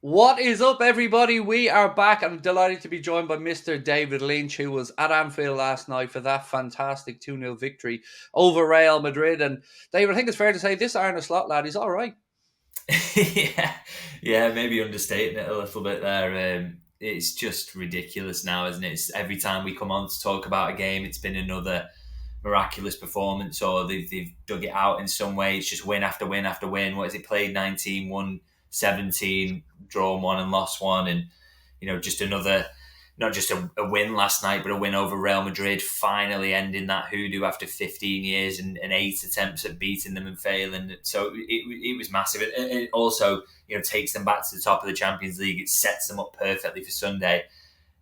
What is up, everybody? We are back. I'm delighted to be joined by Mr. David Lynch, who was at Anfield last night for that fantastic 2-0 victory over Real Madrid. And David, I think it's fair to say this Arne Slot lad is all right. yeah, yeah, maybe understating it a little bit there. It's just ridiculous now, isn't it? Every time we come on to talk about a game, it's been another miraculous performance, or they've dug it out in some way. It's just win after win after win. What is it? Played 19, won 17, drawn one and lost one, and just another. Not just a win last night, but a win over Real Madrid, finally ending that hoodoo after 15 years and 8 attempts at beating them and failing. So it was massive. It also takes them back to the top of the Champions League. It sets them up perfectly for Sunday.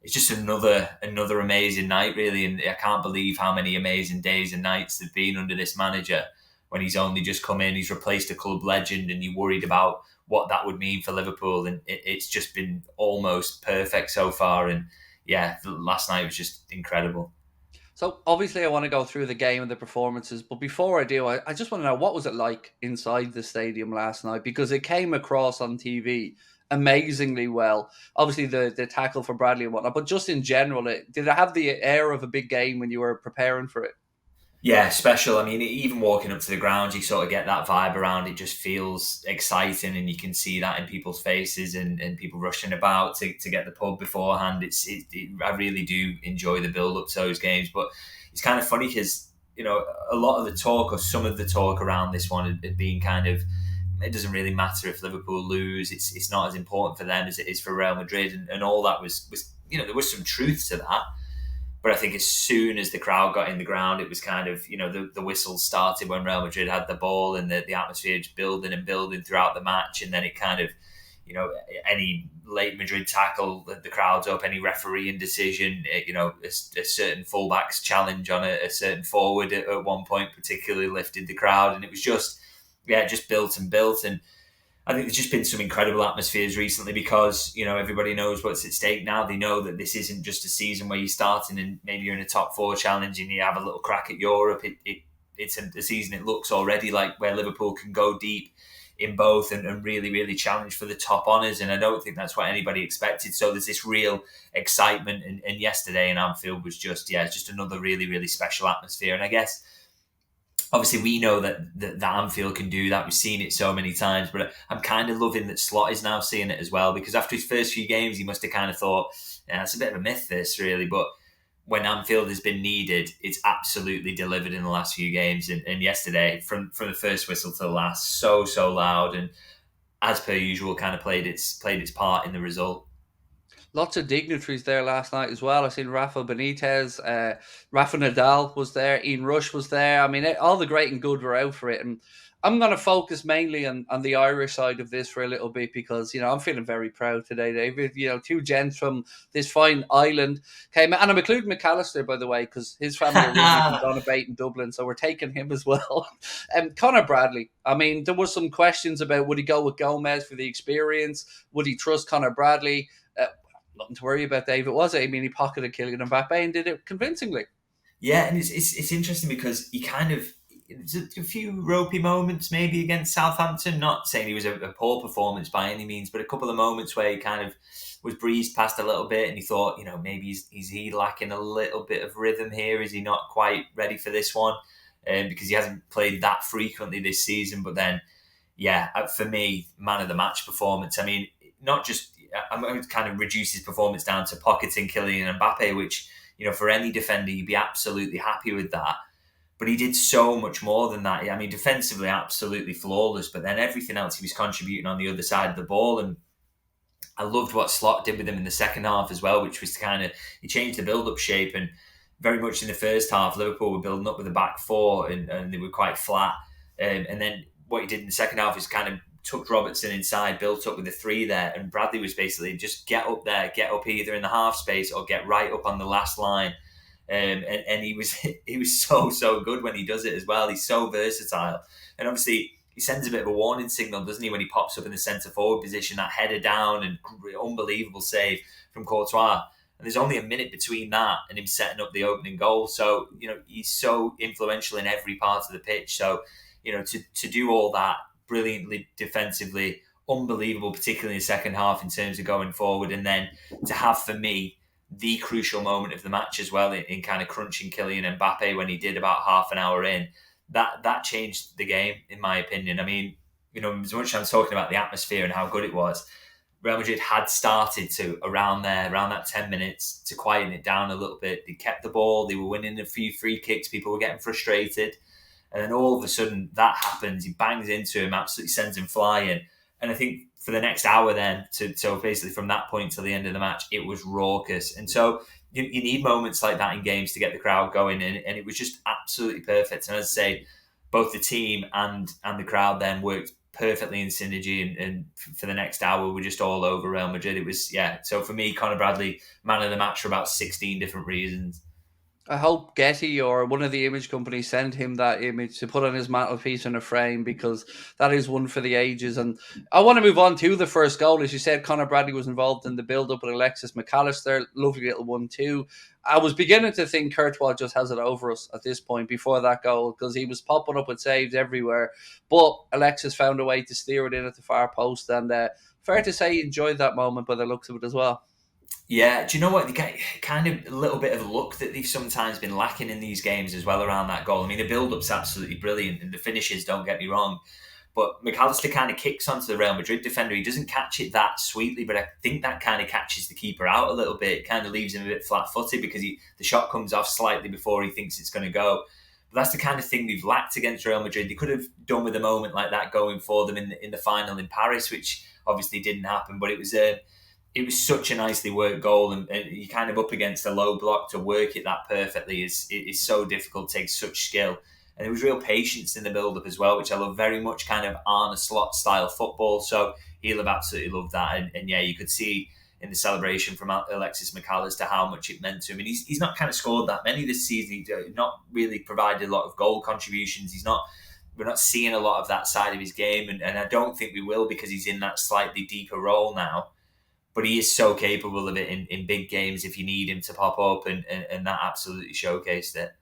It's just another amazing night, really, and I can't believe how many amazing days and nights there've been under this manager. When he's only just come in, he's replaced a club legend, and you're worried about what that would mean for Liverpool, and it's just been almost perfect so far. And yeah, last night was just incredible. So obviously I want to go through the game and the performances, but before I do, I just want to know, what was it like inside the stadium last night? Because it came across on TV amazingly well. Obviously the tackle for Bradley and whatnot, but just in general, did it have the air of a big game when you were preparing for it? Yeah, special. I mean, even walking up to the ground, you sort of get that vibe around. It just feels exciting, and you can see that in people's faces and people rushing about to get the pub beforehand. I really do enjoy the build up to those games, but it's kind of funny because a lot of the talk, or some of the talk around this one, had been kind of, it doesn't really matter if Liverpool lose. It's not as important for them as it is for Real Madrid, and all that was there was some truth to that. But I think as soon as the crowd got in the ground, it was kind of, the whistles started when Real Madrid had the ball, and the atmosphere just building and building throughout the match. And then it kind of, any late Madrid tackle, the crowd's up, any refereeing decision, a certain fullback's challenge on a certain forward at one point particularly lifted the crowd. And it was just, yeah, just built and built. And I think there's just been some incredible atmospheres recently because, everybody knows what's at stake now. They know that this isn't just a season where you're starting and maybe you're in a top four challenge and you have a little crack at Europe. It's a season, it looks already like, where Liverpool can go deep in both and really, really challenge for the top honours. And I don't think that's what anybody expected. So there's this real excitement. And yesterday in Anfield was just, it's just another really, really special atmosphere. And I guess, obviously, we know that Anfield can do that. We've seen it so many times, but I'm kind of loving that Slot is now seeing it as well, because after his first few games, he must have kind of thought, yeah, it's a bit of a myth, this, really. But when Anfield has been needed, it's absolutely delivered in the last few games. And yesterday, from the first whistle to the last, so loud, and as per usual, kind of played its part in the result. Lots of dignitaries there last night as well. I seen Rafa Benitez, Rafa Nadal was there, Ian Rush was there. I mean, all the great and good were out for it. And I'm going to focus mainly on the Irish side of this for a little bit because, I'm feeling very proud today, David. Two gents from this fine island came, and I'm including McAllister, by the way, because his family are originally from Donabate in Dublin, so we're taking him as well. Conor Bradley, I mean, there was some questions about would he go with Gomez for the experience? Would he trust Conor Bradley? Nothing to worry about, Dave. It was I mean, he pocketed Kylian Mbappe and did it convincingly. Yeah, and it's interesting because he kind of, there's a few ropey moments maybe against Southampton. Not saying he was a poor performance by any means, but a couple of moments where he kind of was breezed past a little bit, and he thought, maybe is he lacking a little bit of rhythm here? Is he not quite ready for this one? Because he hasn't played that frequently this season. But then, yeah, for me, man of the match performance. I mean, not just, I'm going to kind of reduce his performance down to pocketing Kylian Mbappe, which, for any defender, you'd be absolutely happy with that. But he did so much more than that. I mean, defensively, absolutely flawless, but then everything else he was contributing on the other side of the ball. And I loved what Slot did with him in the second half as well, which was to kind of, he changed the build-up shape. And very much in the first half, Liverpool were building up with a back four, and they were quite flat. And then what he did in the second half is kind of tucked Robertson inside, built up with the three there, and Bradley was basically just get up there, get up either in the half space or get right up on the last line. And he was so good when he does it as well. He's so versatile, and obviously he sends a bit of a warning signal, doesn't he, when he pops up in the centre forward position, that header down and unbelievable save from Courtois. And there's only a minute between that and him setting up the opening goal. So he's so influential in every part of the pitch. So to do all that brilliantly defensively, unbelievable, particularly in the second half in terms of going forward. And then to have, for me, the crucial moment of the match as well in kind of crunching Kylian Mbappe when he did about half an hour in, that changed the game, in my opinion. I mean, as much as I'm talking about the atmosphere and how good it was, Real Madrid had started to, around that 10 minutes, to quieten it down a little bit. They kept the ball, they were winning a few free kicks, people were getting frustrated. And then all of a sudden that happens, he bangs into him, absolutely sends him flying. And I think for the next hour then, so basically from that point till the end of the match, it was raucous. And so you need moments like that in games to get the crowd going. And it was just absolutely perfect. And as I say, both the team and the crowd then worked perfectly in synergy. And for the next hour, we're just all over Real Madrid. It was, So for me, Conor Bradley, man of the match for about 16 different reasons. I hope Getty or one of the image companies send him that image to put on his mantelpiece in a frame, because that is one for the ages. And I want to move on to the first goal. As you said, Conor Bradley was involved in the build-up with Alexis McAllister. Lovely little 1-2. I was beginning to think Courtois just has it over us at this point before that goal, because he was popping up with saves everywhere. But Alexis found a way to steer it in at the far post. And fair to say he enjoyed that moment by the looks of it as well. Yeah, do you know what? You get kind of a little bit of luck that they've sometimes been lacking in these games as well around that goal. I mean, the build-up's absolutely brilliant, and the finishes, don't get me wrong. But McAllister kind of kicks onto the Real Madrid defender. He doesn't catch it that sweetly, but I think that kind of catches the keeper out a little bit. It kind of leaves him a bit flat-footed because the shot comes off slightly before he thinks it's going to go. But that's the kind of thing they've lacked against Real Madrid. They could have done with a moment like that going for them in the final in Paris, which obviously didn't happen. But it was such a nicely worked goal, and you're kind of up against a low block to work it that perfectly is so difficult, takes such skill. And there was real patience in the build-up as well, which I love very much, kind of Arne Slot style football. So he'll have absolutely loved that. And you could see in the celebration from Alexis McAllister how much it meant to him. And he's not kind of scored that many this season. He's not really provided a lot of goal contributions. We're not seeing a lot of that side of his game. And I don't think we will, because he's in that slightly deeper role now. But he is so capable of it in big games if you need him to pop up, and that absolutely showcased it.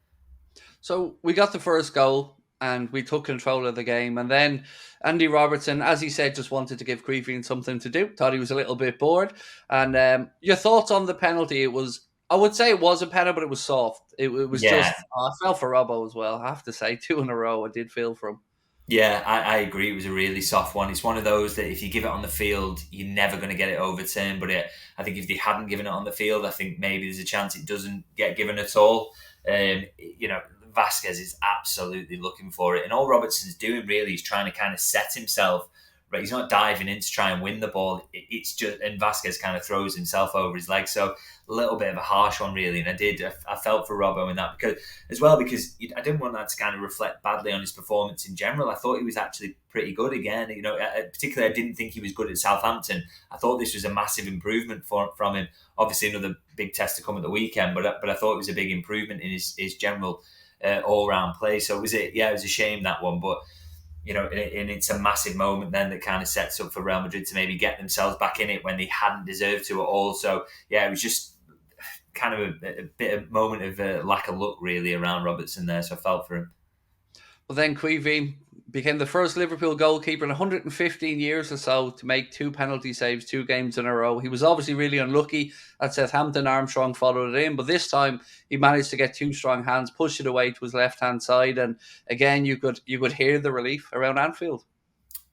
So we got the first goal and we took control of the game. And then Andy Robertson, as he said, just wanted to give Caoimhin something to do. Thought he was a little bit bored. And your thoughts on the penalty? I would say it was a penalty, but it was soft. It was just, I felt for Robbo as well. I have to say, 2 in a row, I did feel for him. Yeah, I agree. It was a really soft one. It's one of those that if you give it on the field, you're never going to get it overturned. But I think if they hadn't given it on the field, I think maybe there's a chance it doesn't get given at all. Vasquez is absolutely looking for it. And all Robertson's doing really is trying to kind of set himself. Right, he's not diving in to try and win the ball. It's just, and Vasquez kind of throws himself over his leg. So a little bit of a harsh one, really. And I felt for Robbo in that because I didn't want that to kind of reflect badly on his performance in general. I thought he was actually pretty good again. Particularly I didn't think he was good at Southampton. I thought this was a massive improvement from him. Obviously another big test to come at the weekend, but I thought it was a big improvement in his general all-round play. So it was a shame, that one, but and it's a massive moment then that kind of sets up for Real Madrid to maybe get themselves back in it when they hadn't deserved to at all. So it was just kind of a bit of moment of lack of luck really around Robertson there. So I felt for him. Well, then Caoimhin became the first Liverpool goalkeeper in 115 years or so to make 2 penalty saves 2 games in a row. He was obviously really unlucky at Southampton. Armstrong followed it in, but this time he managed to get 2 strong hands, push it away to his left-hand side, and again you could hear the relief around Anfield.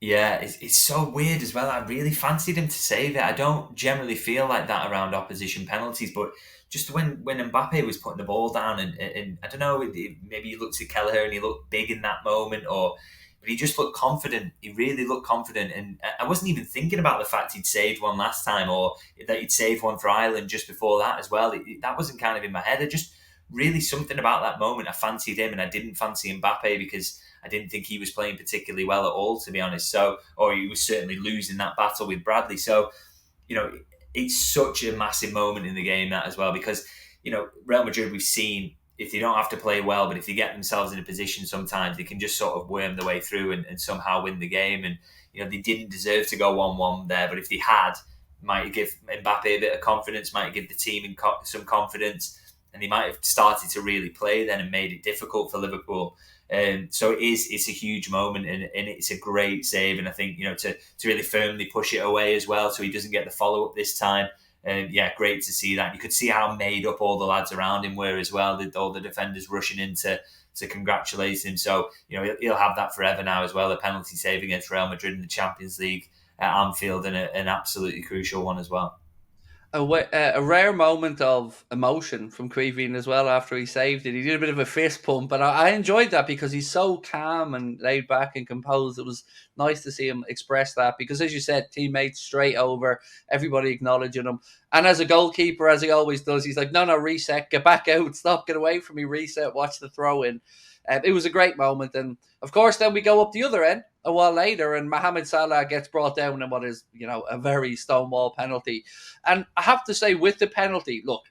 Yeah, it's so weird as well. I really fancied him to save it. I don't generally feel like that around opposition penalties, but just when Mbappe was putting the ball down and I don't know, maybe he looked at Kelleher and he looked big in that moment, but he just looked confident. He really looked confident, and I wasn't even thinking about the fact he'd saved one last time or that he'd saved one for Ireland just before that as well. That wasn't kind of in my head. I just really something about that moment. I fancied him, and I didn't fancy Mbappe because I didn't think he was playing particularly well at all, to be honest. Or he was certainly losing that battle with Bradley. So, it's such a massive moment in the game, that as well, because, Real Madrid, we've seen if they don't have to play well, but if they get themselves in a position sometimes, they can just sort of worm their way through and somehow win the game. And, they didn't deserve to go 1-1 there, but if they had, might give Mbappe a bit of confidence, might give the team some confidence, and they might have started to really play then and made it difficult for Liverpool. So it's a huge moment, and it's a great save. And I think, to really firmly push it away as well, so he doesn't get the follow up this time. Great to see that. You could see how made up all the lads around him were as well. All the defenders rushing in to congratulate him. So he'll have that forever now as well. A penalty save against Real Madrid in the Champions League at Anfield, and an absolutely crucial one as well. A rare moment of emotion from Caoimhin as well after he saved it. He did a bit of a fist pump, and I enjoyed that because he's so calm and laid back and composed. It was nice to see him express that because, as you said, teammates straight over, everybody acknowledging him. And as a goalkeeper, as he always does, he's like, no, reset, get back out, stop, get away from me, reset, watch the throw in. It was a great moment. And of course, then we go up the other end a while later, and Mohamed Salah gets brought down in what is, a very stonewall penalty. And I have to say, with the penalty, look,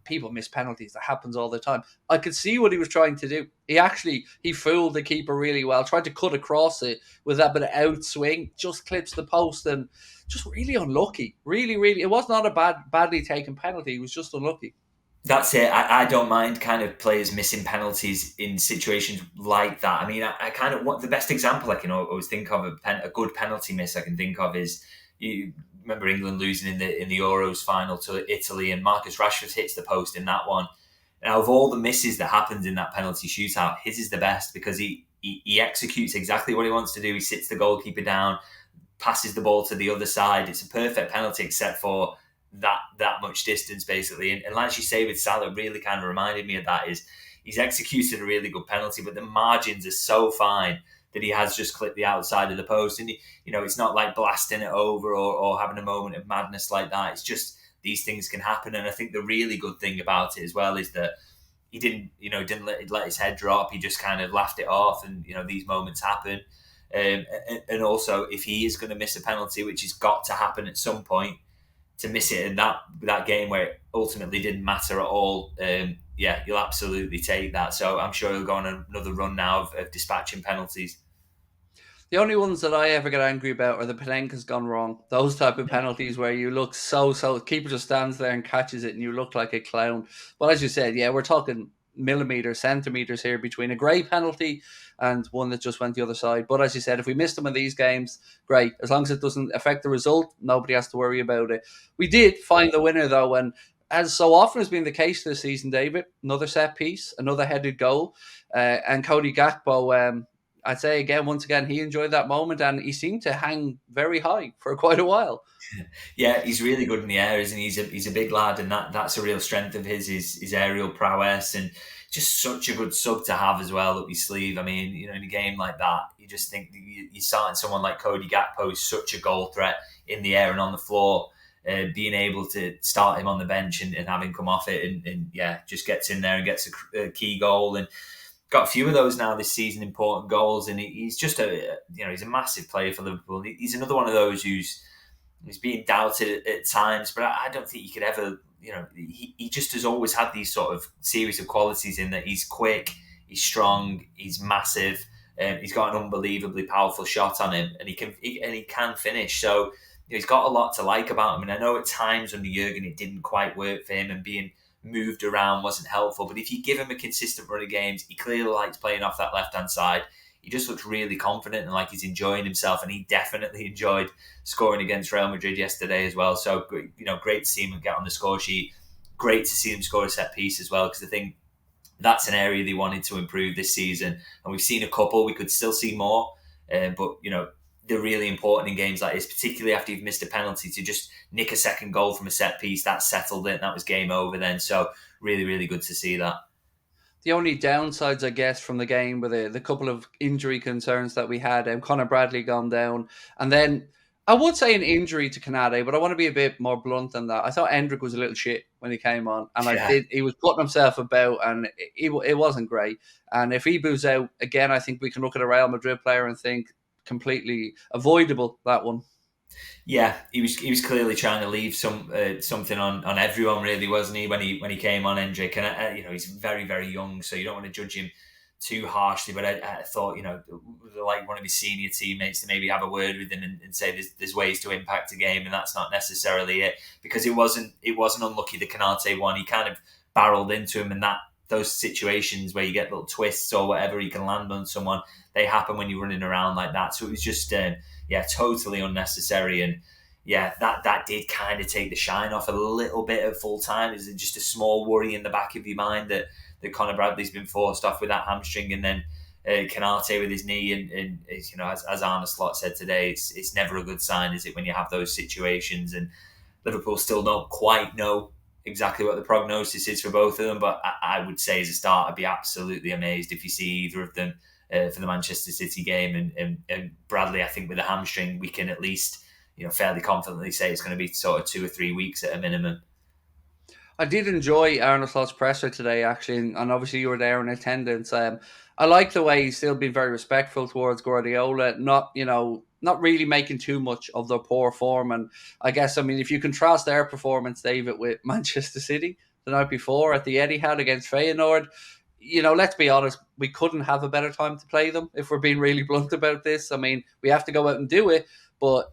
people miss penalties. That happens all the time. I could see what he was trying to do. He fooled the keeper really well, tried to cut across it with that bit of outswing, just clips the post, and just really unlucky. Really, really, it was not a badly taken penalty. It was just unlucky. That's it. I don't mind kind of players missing penalties in situations like that. I mean, I kind of, what the best example I can always think of, a good penalty miss I can think of is, you remember England losing in the Euros final to Italy, and Marcus Rashford hits the post in that one. Now, of all the misses that happens in that penalty shootout, his is the best because he executes exactly what he wants to do. He sits the goalkeeper down, passes the ball to the other side. It's a perfect penalty except for that much distance, basically. And like you say with Salah, really kind of reminded me of that, is he's executed a really good penalty, but the margins are so fine that he has just clipped the outside of the post. And, it's not like blasting it over or having a moment of madness like that. It's just, these things can happen. And I think the really good thing about it as well is that he didn't let his head drop. He just kind of laughed it off, and, these moments happen. And also, if he is going to miss a penalty, which has got to happen at some point, to miss it in that game where it ultimately didn't matter at all, you'll absolutely take that. So I'm sure he'll go on another run now of dispatching penalties. The only ones that I ever get angry about are the Panenka's gone wrong. Those type of penalties where you look so, keeper just stands there and catches it and you look like a clown. But as you said, we're talking millimeters, centimeters here between a great penalty and one that just went the other side. But as you said, if we missed them in these games, great. As long as it doesn't affect the result, nobody has to worry about it. We did find the winner, though, and as so often has been the case this season, David, another set piece, another headed goal, and Cody Gakpo, I'd say once again, he enjoyed that moment, and he seemed to hang very high for quite a while. Yeah, he's really good in the air, isn't he? He's a big lad, and that's a real strength of his aerial prowess, and just such a good sub to have as well up your sleeve. I mean, in a game like that, you just think you're starting someone like Cody Gakpo, who's such a goal threat in the air and on the floor. Being able to start him on the bench and have him come off it and just gets in there and gets a key goal, and got a few of those now this season, important goals. And he's just he's a massive player for Liverpool. He's another one of those who's being doubted at times, but I don't think you could ever, he just has always had these sort of series of qualities in that he's quick, he's strong, he's massive, he's got an unbelievably powerful shot on him, and he can finish. So he's got a lot to like about him. And I know at times under Jurgen it didn't quite work for him, and being moved around wasn't helpful. But if you give him a consistent run of games, he clearly likes playing off that left-hand side. He just looks really confident and like he's enjoying himself, and he definitely enjoyed scoring against Real Madrid yesterday as well. So, great to see him get on the score sheet. Great to see him score a set piece as well, because I think that's an area they wanted to improve this season. And we've seen a couple. We could still see more, but they're really important in games like this, particularly after you've missed a penalty, to just nick a second goal from a set piece. That settled it. That was game over then. So really, really good to see that. The only downsides, I guess, from the game were the couple of injury concerns that we had. Conor Bradley gone down. And then I would say an injury to Canade, but I want to be a bit more blunt than that. I thought Endrick was a little shit when he came on. And he was putting himself about, and it wasn't great. And if he boos out, again, I think we can look at a Real Madrid player and think completely avoidable, that one. Yeah, he was clearly trying to leave something on everyone, really, wasn't he? When he came on, Endrick, and he's very, very young, so you don't want to judge him too harshly. But I thought, like one of his senior teammates, to maybe have a word with him and say there's ways to impact a game, and that's not necessarily it, because it wasn't unlucky the Canate one. He kind of barreled into him, and that those situations where you get little twists or whatever, you can land on someone. They happen when you're running around like that. So it was just, totally unnecessary. And yeah, that did kind of take the shine off a little bit at full time. Is just a small worry in the back of your mind that Conor Bradley's been forced off with that hamstring, and then Canate with his knee, and as Arne Slot said today, it's never a good sign, is it, when you have those situations? And Liverpool still don't quite know exactly what the prognosis is for both of them, but I would say as a start, I'd be absolutely amazed if you see either of them for the Manchester City game. And Bradley, I think with a hamstring, we can at least fairly confidently say it's going to be sort of 2 or 3 weeks at a minimum. I did enjoy Arne Slot's presser today, actually, and obviously you were there in attendance. I like the way he's still been very respectful towards Guardiola, not really making too much of their poor form. And I guess, if you contrast their performance, David, with Manchester City the night before at the Etihad against Feyenoord, let's be honest, we couldn't have a better time to play them, if we're being really blunt about this. We have to go out and do it, but,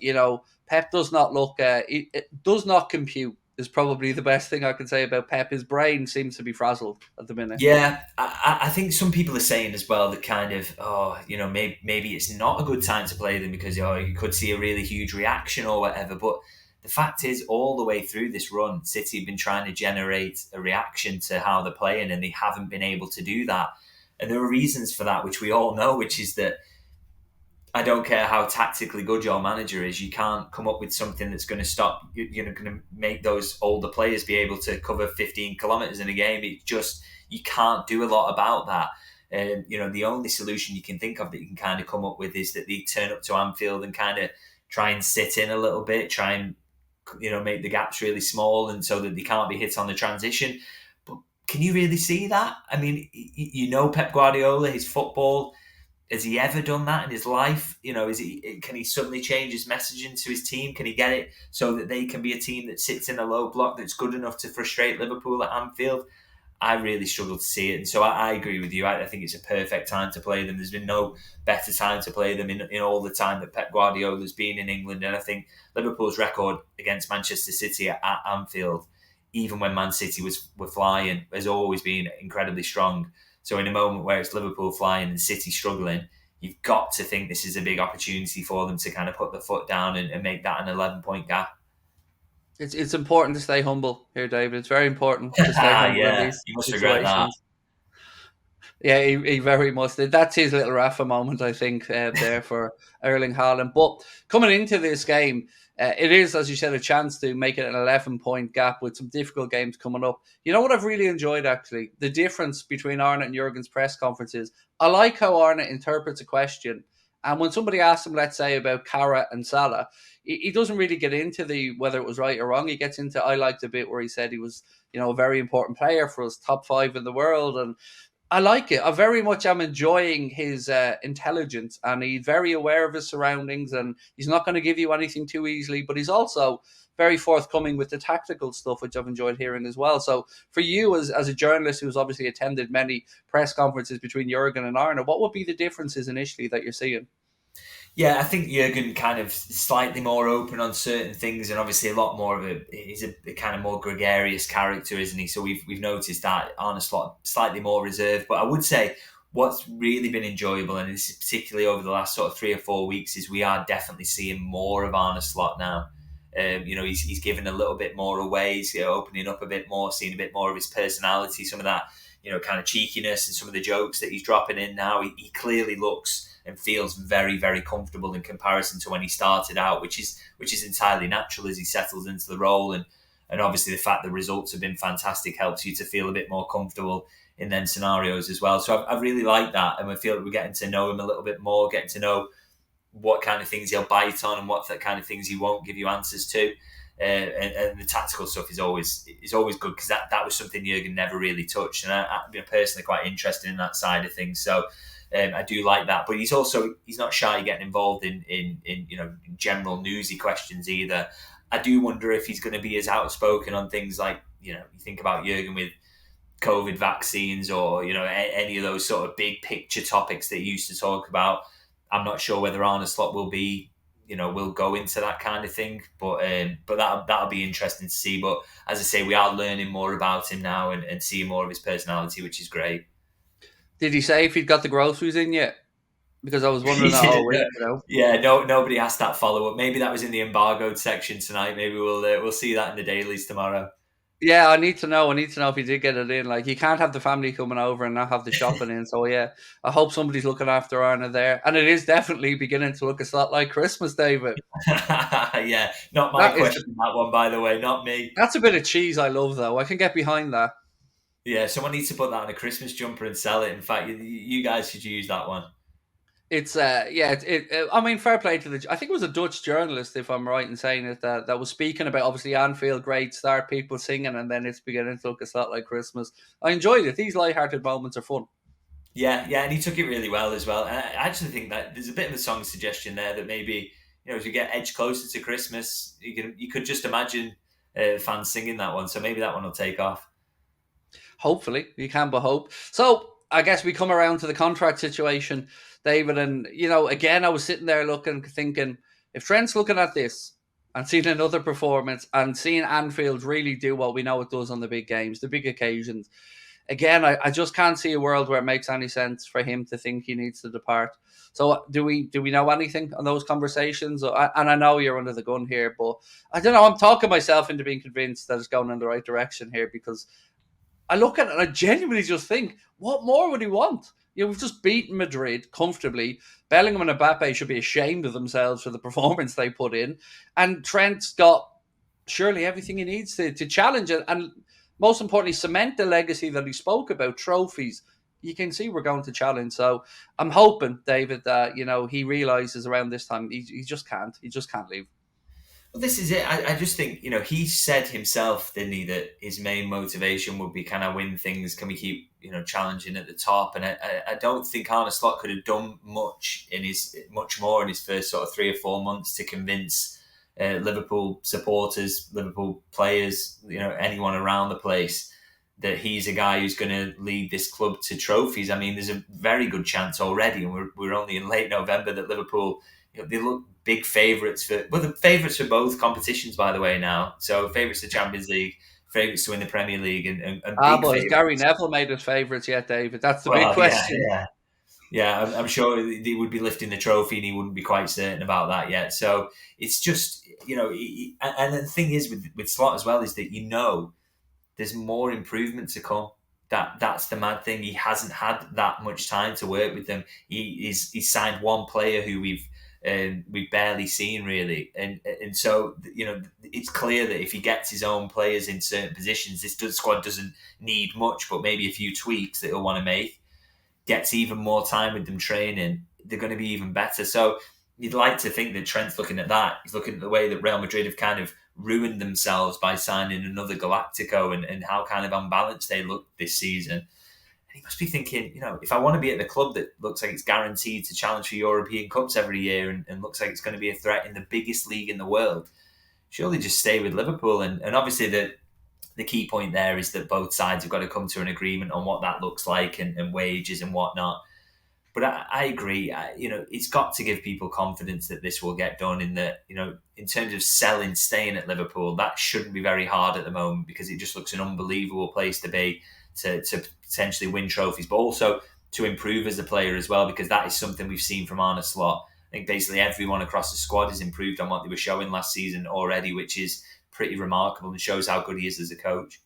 Pep does not look, it does not compute, is probably the best thing I can say about Pep. His brain seems to be frazzled at the minute. Yeah, I think some people are saying as well that kind of, maybe it's not a good time to play them because you could see a really huge reaction or whatever. But the fact is, all the way through this run, City have been trying to generate a reaction to how they're playing, and they haven't been able to do that. And there are reasons for that, which we all know, which is that I don't care how tactically good your manager is, you can't come up with something that's going to stop, going to make those older players be able to cover 15 kilometres in a game. It just, you can't do a lot about that. The only solution you can think of that you can kind of come up with is that they turn up to Anfield and kind of try and sit in a little bit, try and, make the gaps really small, and so that they can't be hit on the transition. But can you really see that? Pep Guardiola, his football, has he ever done that in his life? Can he suddenly change his messaging to his team? Can he get it so that they can be a team that sits in a low block that's good enough to frustrate Liverpool at Anfield? I really struggle to see it. And so I agree with you. I think it's a perfect time to play them. There's been no better time to play them in all the time that Pep Guardiola's been in England. And I think Liverpool's record against Manchester City at Anfield, even when Man City were flying, has always been incredibly strong. So in a moment where it's Liverpool flying and City struggling, you've got to think this is a big opportunity for them to kind of put the foot down and make that an 11-point gap. It's important to stay humble here, David. It's very important to stay humble in these situations. Yeah, he very much did. That's his little Rafa moment, I think, there for Erling Haaland. But coming into this game, it is, as you said, a chance to make it an 11-point gap with some difficult games coming up. You know what I've really enjoyed, actually? The difference between Arne and Jurgen's press conferences. I like how Arne interprets a question. And when somebody asks him, let's say, about Kara and Salah, he doesn't really get into whether it was right or wrong. He gets into, I liked the bit where he said he was, a very important player for us, top 5 in the world. And I like it. I very much am enjoying his intelligence, and he's very aware of his surroundings, and he's not going to give you anything too easily, but he's also very forthcoming with the tactical stuff, which I've enjoyed hearing as well. So for you as a journalist who's obviously attended many press conferences between Jurgen and Arne, what would be the differences initially that you're seeing? Yeah, I think Jurgen kind of slightly more open on certain things, and obviously a lot more of he's a kind of more gregarious character, isn't he? So we've noticed that. Arne Slot slightly more reserved, but I would say what's really been enjoyable, and this is particularly over the last sort of 3 or 4 weeks, is we are definitely seeing more of Arne Slot now. He's given a little bit more away. He's opening up a bit more, seeing a bit more of his personality, some of that kind of cheekiness, and some of the jokes that he's dropping in now. He clearly looks and feels very, very comfortable in comparison to when he started out, which is entirely natural as he settles into the role. And obviously the fact the results have been fantastic helps you to feel a bit more comfortable in them scenarios as well. So I really like that, and I feel like we're getting to know him a little bit more, getting to know what kind of things he'll bite on and what kind of things he won't give you answers to. And the tactical stuff is always good, because that was something Jurgen never really touched, and I'm personally quite interested in that side of things. So I do like that, but he's not shy getting involved in general newsy questions either. I do wonder if he's going to be as outspoken on things like, you think about Jurgen with COVID vaccines, or any of those sort of big picture topics that he used to talk about. I'm not sure whether Arne Slot will be will go into that kind of thing. But that'll be interesting to see. But as I say, we are learning more about him now and seeing more of his personality, which is great. Did he say if he'd got the groceries in yet? Because I was wondering that all week, Yeah, no, nobody asked that follow up. Maybe that was in the embargoed section tonight. Maybe we'll see that in the dailies tomorrow. Yeah, I need to know. I need to know if he did get it in. Like, you can't have the family coming over and not have the shopping in. So, yeah, I hope somebody's looking after Arne there. And it is definitely beginning to look a lot like Christmas, David. Yeah, not my question, that one, by the way, not me. That's a bit of cheese I love, though. I can get behind that. Yeah, someone needs to put that on a Christmas jumper and sell it. In fact, you guys should use that one. It's I mean, fair play to I think it was a Dutch journalist, if I'm right in saying it, that was speaking about obviously Anfield, great start, people singing, and then it's beginning to look a lot like Christmas. I enjoyed it. These light-hearted moments are fun. Yeah, and he took it really well as well. And I actually think that there's a bit of a song suggestion there that maybe, as we get edged closer to Christmas, you could just imagine fans singing that one. So maybe that one will take off. Hopefully, you can but hope. So I guess we come around to the contract situation, David, and again, I was sitting there thinking, if Trent's looking at this and seeing another performance and seeing Anfield really do what we know it does on the big games, the big occasions, again, I just can't see a world where it makes any sense for him to think he needs to depart. So do we know anything on those conversations? And I know you're under the gun here, but I don't know. I'm talking myself into being convinced that it's going in the right direction here, because I look at it and I genuinely just think, what more would he want? We've just beaten Madrid comfortably. Bellingham and Mbappe should be ashamed of themselves for the performance they put in. And Trent's got surely everything he needs to challenge it. And most importantly, cement the legacy that he spoke about, trophies. You can see we're going to challenge. So I'm hoping, David, that, he realises around this time he just can't. He just can't leave. Well, this is it. I just think, he said himself, didn't he, that his main motivation would be, can I win things? Can we keep, challenging at the top? And I don't think Arne Slot could have done much more in his first sort of 3 or 4 months to convince Liverpool supporters, Liverpool players, anyone around the place that he's a guy who's going to lead this club to trophies. I mean, there's a very good chance already, and we're only in late November, that Liverpool, they look big favourites the favourites for both competitions, by the way, now. So favourites to Champions League, favourites to win the Premier League, and but has Gary Neville made us favourites yet, David? That's the big question. Yeah, I'm sure he would be lifting the trophy, and he wouldn't be quite certain about that yet. So it's just, and the thing is with Slot as well is that, there's more improvement to come. That's the mad thing. He hasn't had that much time to work with them. He's signed one player who we've barely seen, really, and so it's clear that if he gets his own players in certain positions, this squad doesn't need much, but maybe a few tweaks that he'll want to make. Gets even more time with them training, they're going to be even better. So you'd like to think that Trent's looking at that. He's looking at the way that Real Madrid have kind of ruined themselves by signing another Galactico and how kind of unbalanced they look this season. And he must be thinking, if I want to be at the club that looks like it's guaranteed to challenge for European Cups every year and looks like it's going to be a threat in the biggest league in the world, surely just stay with Liverpool. And obviously the key point there is that both sides have got to come to an agreement on what that looks like and wages and whatnot. But I agree, it's got to give people confidence that this will get done, in that, in terms of staying at Liverpool, that shouldn't be very hard at the moment, because it just looks an unbelievable place to be, to potentially win trophies, but also to improve as a player as well, because that is something we've seen from Arne Slot. I think basically everyone across the squad has improved on what they were showing last season already, which is pretty remarkable and shows how good he is as a coach.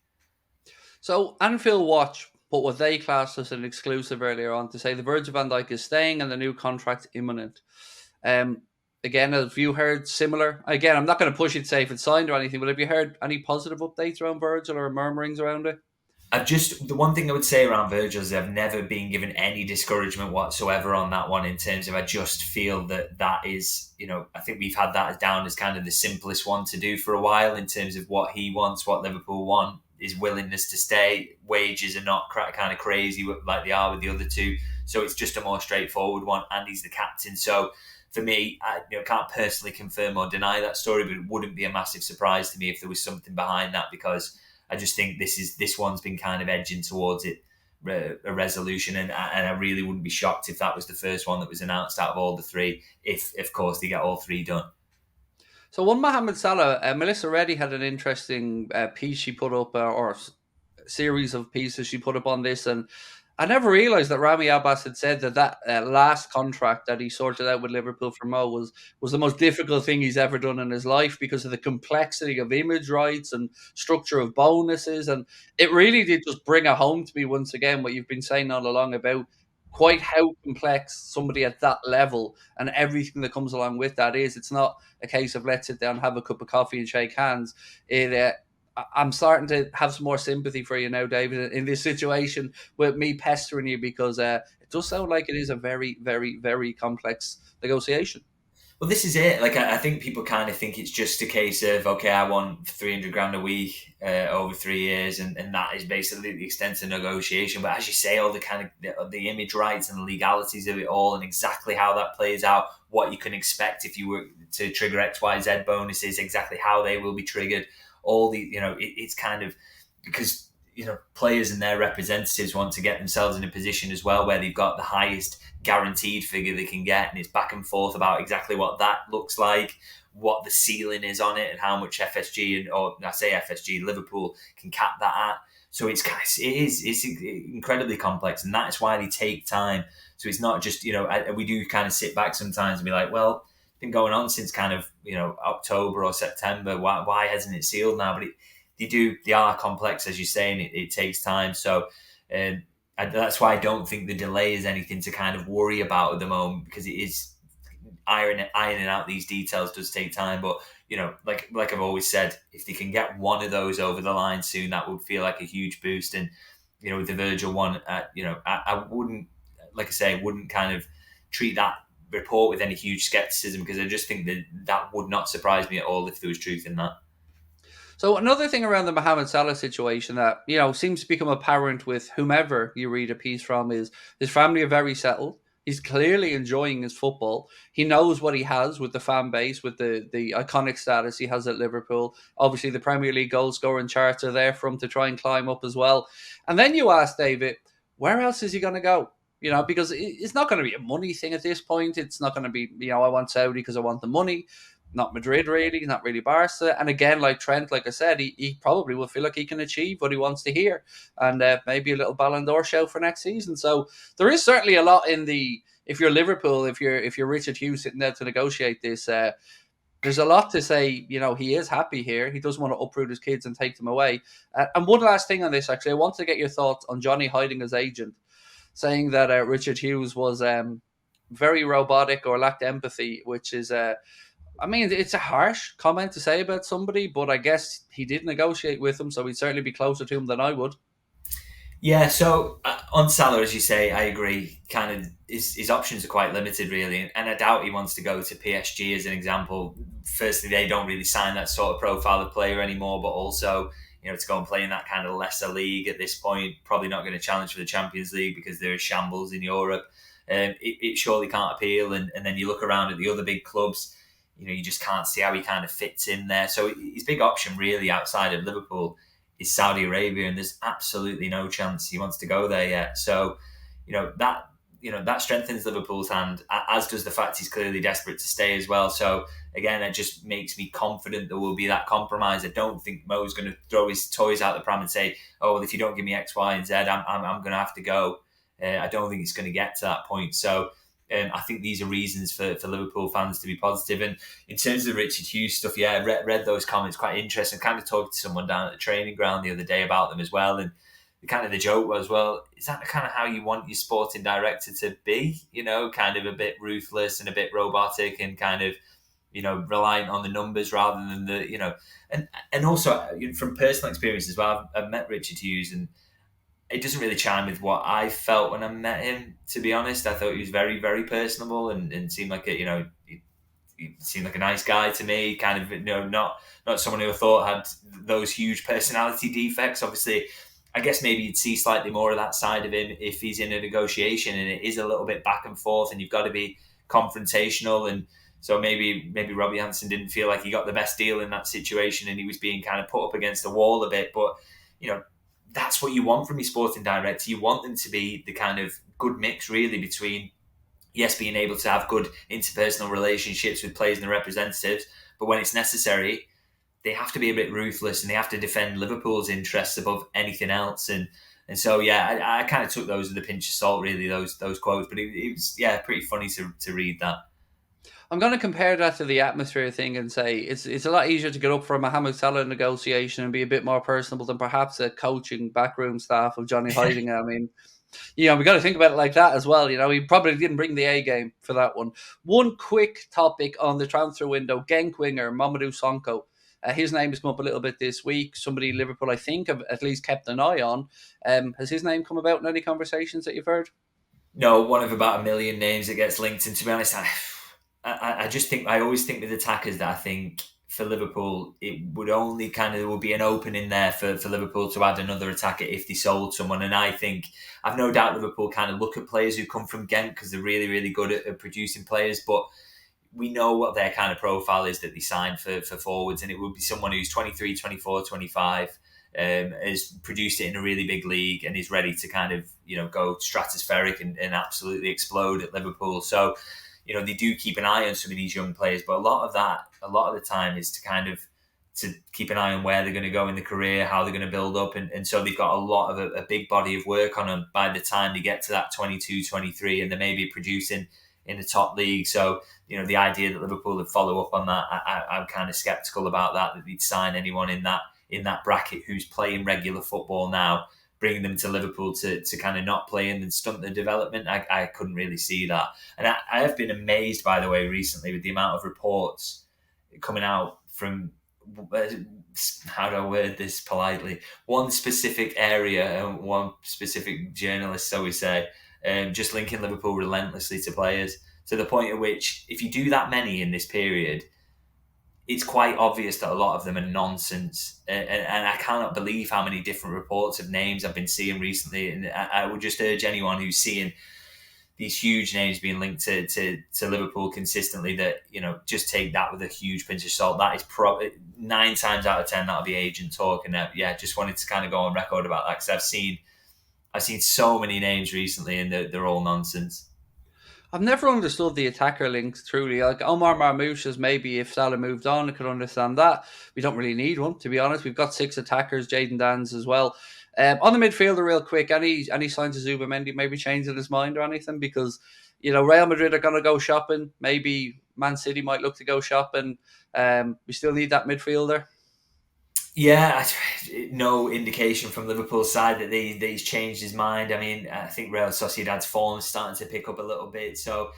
So Anfield Watch put what they classed as an exclusive earlier on to say the Virgil van Dijk is staying and the new contract imminent. Again, have you heard similar? Again, I'm not going to push it to say if it's signed or anything, but have you heard any positive updates around Virgil or murmurings around it? The one thing I would say around Virgil is I've never been given any discouragement whatsoever on that one, in terms of, I just feel that is, I think we've had that down as kind of the simplest one to do for a while, in terms of what he wants, what Liverpool want, his willingness to stay. Wages are not kind of crazy like they are with the other two. So it's just a more straightforward one, and he's the captain. So for me, I can't personally confirm or deny that story, but it wouldn't be a massive surprise to me if there was something behind that, because I just think this one's been kind of edging towards it a resolution, and I really wouldn't be shocked if that was the first one that was announced out of all the three, if of course they get all three done. So one Mohamed Salah, Melissa Reddy had an interesting piece she put up, or series of pieces she put up on this, and I never realised that Rami Abbas had said that last contract that he sorted out with Liverpool for Mo was the most difficult thing he's ever done in his life, because of the complexity of image rights and structure of bonuses, and it really did just bring it home to me once again what you've been saying all along about quite how complex somebody at that level and everything that comes along with that is. It's not a case of let's sit down, have a cup of coffee, and shake hands. I'm starting to have some more sympathy for you now, David, in this situation with me pestering you, because it does sound like it is a very, very, very complex negotiation. Well, this is it. Like, I think people kind of think it's just a case of, okay, I want 300 grand a week over 3 years, and that is basically the extent of negotiation. But as you say, all the kind of the image rights and the legalities of it all, and exactly how that plays out, what you can expect if you were to trigger X, Y, Z bonuses, exactly how they will be triggered. All the, it's kind of because, players and their representatives want to get themselves in a position as well where they've got the highest guaranteed figure they can get, and it's back and forth about exactly what that looks like, what the ceiling is on it, and how much Liverpool can cap that at. So it's incredibly complex, and that's why they take time. So it's not just, we do kind of sit back sometimes and be like, well, it's been going on since kind of, October or September. Why hasn't it sealed now? But they are complex, as you say, and it takes time. So that's why I don't think the delay is anything to kind of worry about at the moment, because it is ironing out these details does take time. But like I've always said, if they can get one of those over the line soon, that would feel like a huge boost. And with the Virgil one, I wouldn't, like I say, wouldn't kind of treat that report with any huge skepticism, because I just think that would not surprise me at all if there was truth in that. So another thing around the Mohamed Salah situation that, seems to become apparent with whomever you read a piece from is his family are very settled. He's clearly enjoying his football. He knows what he has with the fan base, with the iconic status he has at Liverpool. Obviously, the Premier League goal scoring charts are there for him to try and climb up as well. And then you ask David, where else is he going to go? Because it's not going to be a money thing at this point. It's not going to be, I want Saudi because I want the money. Not Madrid, really, not really Barca. And again, like Trent, like I said, he probably will feel like he can achieve what he wants to hear, and maybe a little Ballon d'Or show for next season. So there is certainly a lot in the, if you're Liverpool, if you're Richard Hughes sitting there to negotiate this, there's a lot to say. He is happy here. He doesn't want to uproot his kids and take them away. And one last thing on this, actually, I want to get your thoughts on Johnny Heidinger's agent saying that Richard Hughes was very robotic or lacked empathy, which is it's a harsh comment to say about somebody, but I guess he did negotiate with him, so he'd certainly be closer to him than I would. Yeah, so on Salah, as you say, I agree. Kind of his options are quite limited, really, and I doubt he wants to go to PSG as an example. Firstly, they don't really sign that sort of profile of player anymore, but also, to go and play in that kind of lesser league at this point, probably not going to challenge for the Champions League because there are shambles in Europe. It surely can't appeal, and then you look around at the other big clubs. You just can't see how he kind of fits in there. So his big option really outside of Liverpool is Saudi Arabia, and there's absolutely no chance he wants to go there yet. So, that strengthens Liverpool's hand, as does the fact he's clearly desperate to stay as well. So again, it just makes me confident there will be that compromise. I don't think Mo's going to throw his toys out the pram and say, "Oh, well, if you don't give me X, Y, and Z, I'm going to have to go." I don't think it's going to get to that point. So. I think these are reasons for Liverpool fans to be positive. And in terms of the Richard Hughes stuff, I read those comments, quite interesting. Kind of talked to someone down at the training ground the other day about them as well. And the joke was, well, is that kind of how you want your sporting director to be? Kind of a bit ruthless and a bit robotic and kind of, reliant on the numbers rather than the, and also from personal experience as well, I've met Richard Hughes, and it doesn't really chime with what I felt when I met him, to be honest. I thought he was very, very personable and seemed like he seemed like a nice guy to me. Kind of, not someone who I thought had those huge personality defects. Obviously, I guess maybe you'd see slightly more of that side of him if he's in a negotiation and it is a little bit back and forth and you've got to be confrontational. And so maybe Robbie Hansen didn't feel like he got the best deal in that situation and he was being kind of put up against the wall a bit. But, that's what you want from your sporting director. You want them to be the kind of good mix, really, between, yes, being able to have good interpersonal relationships with players and the representatives, but when it's necessary, they have to be a bit ruthless and they have to defend Liverpool's interests above anything else. And so, yeah, I kind of took those with a pinch of salt, really, those quotes. But it was, yeah, pretty funny to read that. I'm going to compare that to the atmosphere thing and say it's a lot easier to get up for a Mohamed Salah negotiation and be a bit more personable than perhaps a coaching backroom staff of Johnny Heidinga. I mean, we got to think about it like that as well. He probably didn't bring the A game for that one. One quick topic on the transfer window: Genk winger Mamadou Sonko. His name has come up a little bit this week. Somebody Liverpool, I think, have at least kept an eye on. Has his name come about in any conversations that you've heard? No, one of about a million names that gets linked. And to be honest, I just think, I always think with attackers that I think for Liverpool, it would only there would be an opening there for Liverpool to add another attacker if they sold someone. And I think, I've no doubt Liverpool kind of look at players who come from Ghent because they're really, really good at producing players. But we know what their kind of profile is that they signed for forwards. And it would be someone who's 23, 24, 25, has produced it in a really big league and is ready to kind of, go stratospheric and absolutely explode at Liverpool. So, they do keep an eye on some of these young players, but a lot of the time is to keep an eye on where they're going to go in the career, how they're going to build up. And so they've got a lot of a big body of work on them by the time they get to that 22, 23, and they may be producing in the top league. So, the idea that Liverpool would follow up on that, I'm kind of skeptical about that they'd sign anyone in that bracket who's playing regular football now, bringing them to Liverpool to kind of not play and stunt their development. I couldn't really see that. And I have been amazed, by the way, recently with the amount of reports coming out from, how do I word this politely, one specific area and one specific journalist, so we say, just linking Liverpool relentlessly to players, to the point at which, if you do that many in this period, it's quite obvious that a lot of them are nonsense. And I cannot believe how many different reports of names I've been seeing recently. And I would just urge anyone who's seeing these huge names being linked to Liverpool consistently that, just take that with a huge pinch of salt. That is probably 9 times out of 10, that'll be agent talk. And just wanted to kind of go on record about that, because I've seen so many names recently and they're all nonsense. I've never understood the attacker links, truly. Like Omar Marmoush is maybe if Salah moved on, I could understand that. We don't really need one, to be honest. We've got 6 attackers, Jayden Danns as well. On the midfielder, real quick, any signs of Zubimendi maybe changing his mind or anything? Because, Real Madrid are going to go shopping. Maybe Man City might look to go shopping. We still need that midfielder. Yeah, no indication from Liverpool's side that he's changed his mind. I mean, I think Real Sociedad's form is starting to pick up a little bit. So,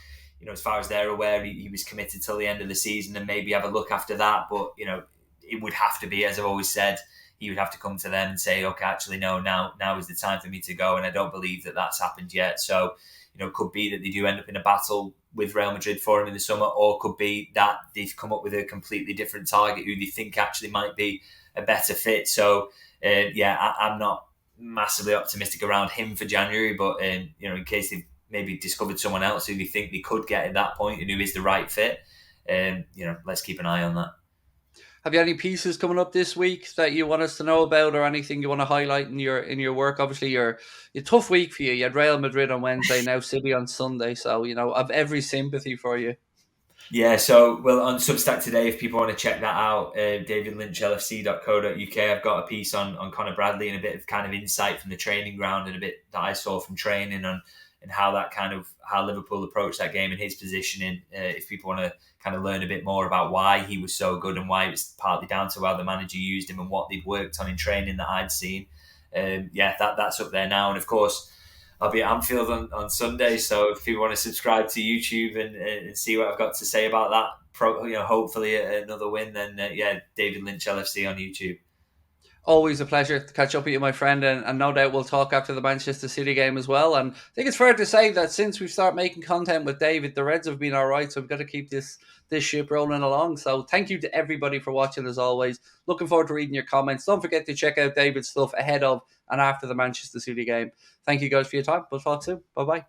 as far as they're aware, he was committed till the end of the season and maybe have a look after that. But, it would have to be, as I've always said, he would have to come to them and say, okay, actually, no, now is the time for me to go. And I don't believe that that's happened yet. So, it could be that they do end up in a battle with Real Madrid for him in the summer, or could be that they've come up with a completely different target who they think actually might be a better fit. So, I'm not massively optimistic around him for January, but, in case they've maybe discovered someone else who they think they could get at that point and who is the right fit, let's keep an eye on that. Have you any pieces coming up this week that you want us to know about, or anything you want to highlight in your work? Obviously, you're a tough week for you. You had Real Madrid on Wednesday, now City on Sunday. So, I've every sympathy for you. Yeah, so, on Substack today, if people want to check that out, davidlynchlfc.co.uk, I've got a piece on Conor Bradley and a bit of kind of insight from the training ground and a bit that I saw from training on and how Liverpool approached that game and his positioning. If people want to kind of learn a bit more about why he was so good and why it was partly down to how the manager used him and what they'd worked on in training that I'd seen. That's up there now. And of course, I'll be at Anfield on Sunday, so if you want to subscribe to YouTube and see what I've got to say about that, hopefully another win, then David Lynch LFC on YouTube. Always a pleasure to catch up with you, my friend, and no doubt we'll talk after the Manchester City game as well. And I think it's fair to say that since we've started making content with David, the Reds have been all right, so we've got to keep this ship rolling along. So thank you to everybody for watching as always. Looking forward to reading your comments. Don't forget to check out David's stuff ahead of and after the Manchester City game. Thank you guys for your time. We'll talk soon. Bye-bye.